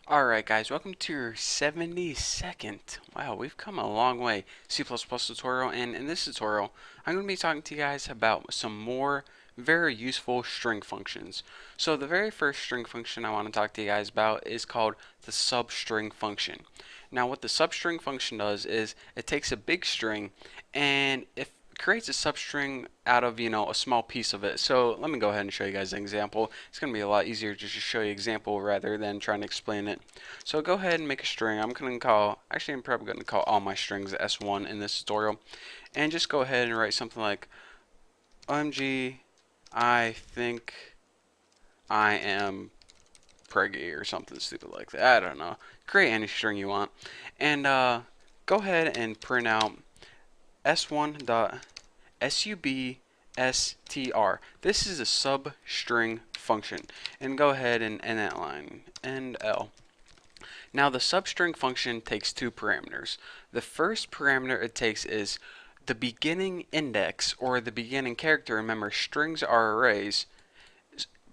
Alright guys, welcome to your 72nd, wow, we've come a long way, C++ tutorial, and in this tutorial, I'm going to be talking to you guys about some more very useful string functions. So the very first string function I want to talk to you guys about is called the substring function. Now what the substring function does is it takes a big string and it creates a substring out of a small piece of it. So let me go ahead and show you guys an example. It's going to be a lot easier just to show you an example rather than trying to explain it. So go ahead and make a string. I'm probably going to call all my strings S1 in this tutorial, and just go ahead and write something like OMG, I think I am preggy or something stupid like that. I don't know. Create any string you want, and go ahead and print out s1.substr. This is a substring function, and go ahead and end that line, end L. Now the substring function takes two parameters. The first parameter it takes is the beginning index, or the beginning character. Remember, strings are arrays,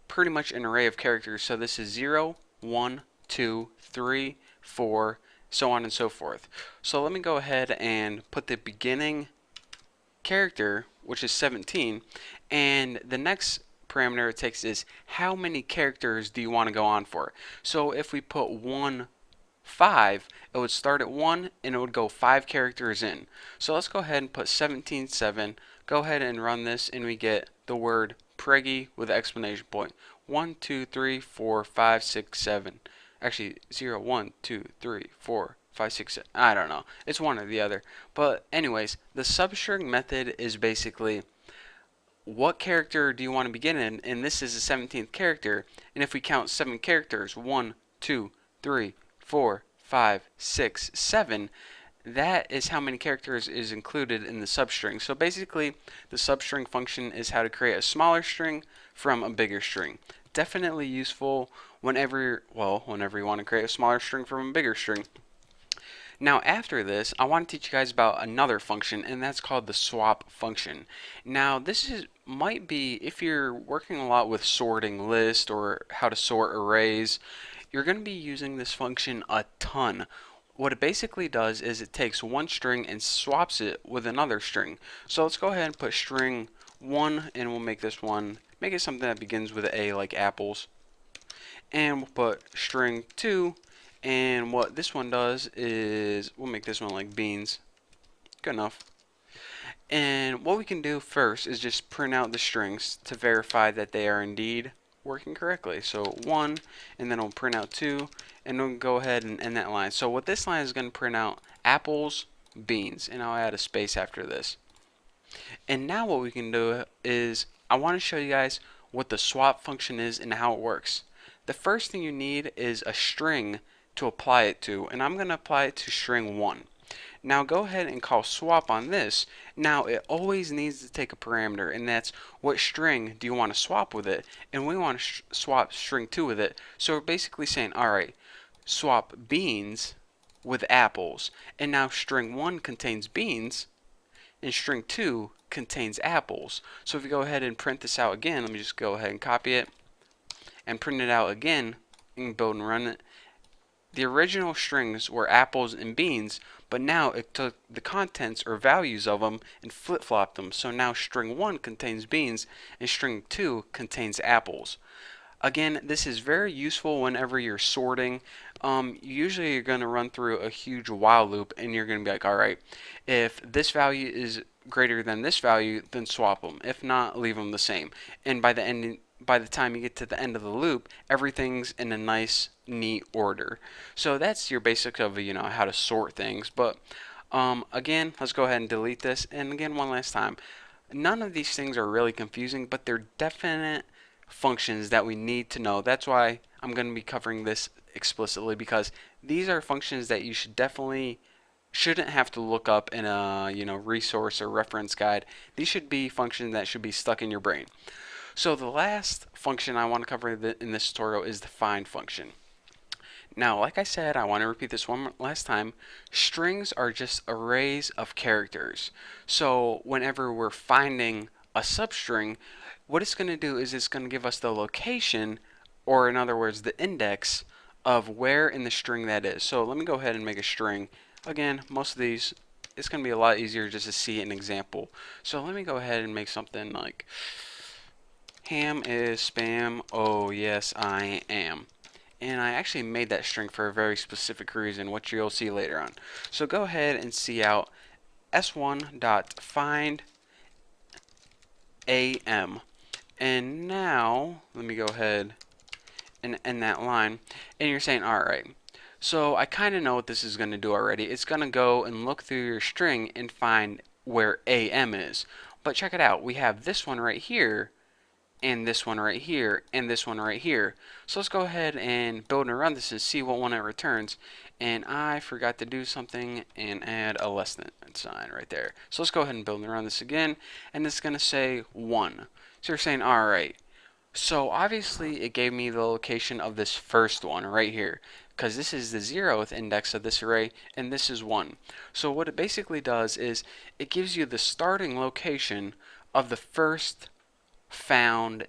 pretty much an array of characters. So this is 0, 1, 2, 3, 4, so on and so forth. So let me go ahead and put the beginning character, which is 17, and the next parameter it takes is how many characters do you want to go on for. So if we put 1, 5, it would start at 1 and it would go 5 characters in. So let's go ahead and put 17, 7. Go ahead and run this and we get the word preggy with an exclamation point. 1, 2, 3, 4, 5, 6, 7. Actually, 0, 1, 2, 3, 4, 5, 6, 7. I don't know. It's one or the other. But anyways, the substring method is basically what character do you want to begin in, and this is the 17th character, and if we count 7 characters, 1, 2, 3, 4, 5, 6, 7, that is how many characters is included in the substring. So basically, the substring function is how to create a smaller string from a bigger string. Definitely useful whenever you want to create a smaller string from a bigger string. Now after this, I want to teach you guys about another function, and that's called the swap function. Now might be, if you're working a lot with sorting lists or how to sort arrays, you're going to be using this function a ton. What it basically does is it takes one string and swaps it with another string. So let's go ahead and put string 1, and we'll make this one, make it something that begins with A, like apples. And we'll put string 2, and what this one does is we'll make this one like beans. Good enough. And what we can do first is just print out the strings to verify that they are indeed working correctly. So 1, and then we'll print out 2, and we'll go ahead and end that line. So what this line is going to print out apples, beans, and I'll add a space after this. And now what we can do is I want to show you guys what the swap function is and how it works. The first thing you need is a string to apply it to, and I'm going to apply it to string 1. Now go ahead and call swap on this. Now it always needs to take a parameter, and that's what string do you want to swap with it, and we want to swap string 2 with it. So we're basically saying, alright, swap beans with apples, and now string 1 contains beans and string 2 contains apples. So if you go ahead and print this out again, let me just go ahead and copy it and print it out again and build and run it. The original strings were apples and beans, but now it took the contents or values of them and flip-flopped them. So now string 1 contains beans and string 2 contains apples. Again, this is very useful whenever you're sorting. Usually you're going to run through a huge while loop and you're going to be like, alright, if this value is greater than this value, then swap them. If not, leave them the same. And by the time you get to the end of the loop, everything's in a nice, neat order. So that's your basics of how to sort things. But again, let's go ahead and delete this. And again, one last time, none of these things are really confusing, but they're definite functions that we need to know. That's why I'm going to be covering this explicitly, because these are functions that you shouldn't have to look up in a resource or reference guide. These should be functions that should be stuck in your brain. So the last function I want to cover in this tutorial is the find function. Now, like I said, I want to repeat this one last time. Strings are just arrays of characters. So whenever we're finding a substring, what it's going to do is it's going to give us the location, or in other words, the index of where in the string that is. So let me go ahead and make a string. Again, most of these, it's going to be a lot easier just to see an example. So let me go ahead and make something like ham is spam, oh yes I am. And I actually made that string for a very specific reason, which you'll see later on. So go ahead and see out s1.find am. And now, let me go ahead and end that line. And you're saying, alright, so I kind of know what this is going to do already. It's going to go and look through your string and find where am is. But check it out. We have this one right here, and this one right here, and this one right here. So let's go ahead and build and run this and see what one it returns. And I forgot to do something and add a less than sign right there. So let's go ahead and build and run this again, and it's going to say 1. So you're saying, alright, so obviously it gave me the location of this first one right here, because this is the 0th index of this array and this is 1. So what it basically does is it gives you the starting location of the first found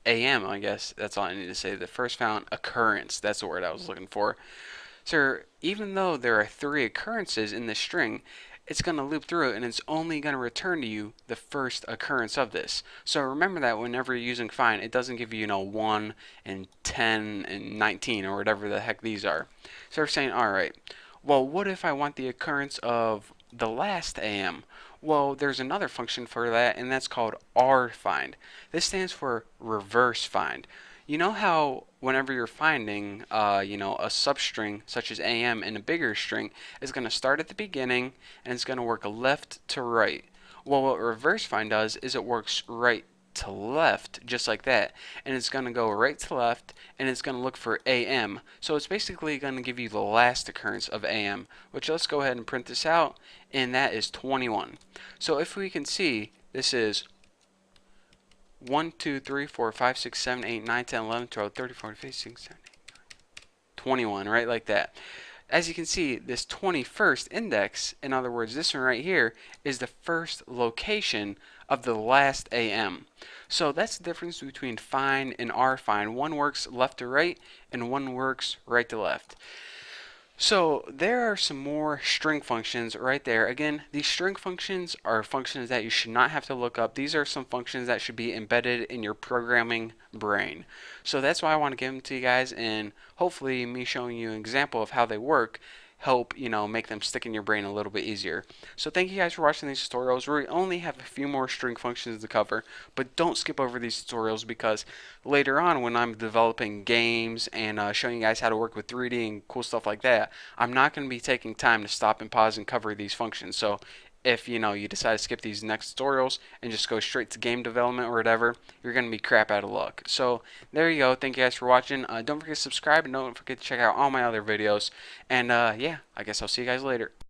AM, I guess that's all I need to say. The first found occurrence, that's the word I was looking for. So even though there are 3 occurrences in this string, it's going to loop through it and it's only going to return to you the first occurrence of this. So remember that whenever you're using find, it doesn't give you, 1 and 10 and 19 or whatever the heck these are. So we're saying, alright, well, what if I want the occurrence of the last AM? Well, there's another function for that, and that's called rfind. This stands for reverse find. You know how whenever you're finding, a substring such as am in a bigger string, is going to start at the beginning and it's going to work left to right. Well, what reverse find does is it works right to left, just like that, and it's going to go right to left and it's going to look for am. So it's basically going to give you the last occurrence of am, which let's go ahead and print this out, and that is 21. So if we can see, this is 1, 2, 3, 4, 5, 6, 7, 8, 9, 10, 11, 12, 13, 14, 15, 16, 17, 21, right like that. As you can see, this 21st index, in other words, this one right here, is the first location of the last AM. So that's the difference between find and rfind. One works left to right, and one works right to left. So there are some more string functions right there. Again, these string functions are functions that you should not have to look up. These are some functions that should be embedded in your programming brain. So that's why I want to give them to you guys, and hopefully me showing you an example of how they work help make them stick in your brain a little bit easier. So thank you guys for watching these tutorials. We only have a few more string functions to cover, but don't skip over these tutorials, because later on when I'm developing games and showing you guys how to work with 3D and cool stuff like that, I'm not going to be taking time to stop and pause and cover these functions. So if you decide to skip these next tutorials and just go straight to game development or whatever, you're going to be crap out of luck. So there you go. Thank you guys for watching. Don't forget to subscribe, and don't forget to check out all my other videos. And yeah, I guess I'll see you guys later.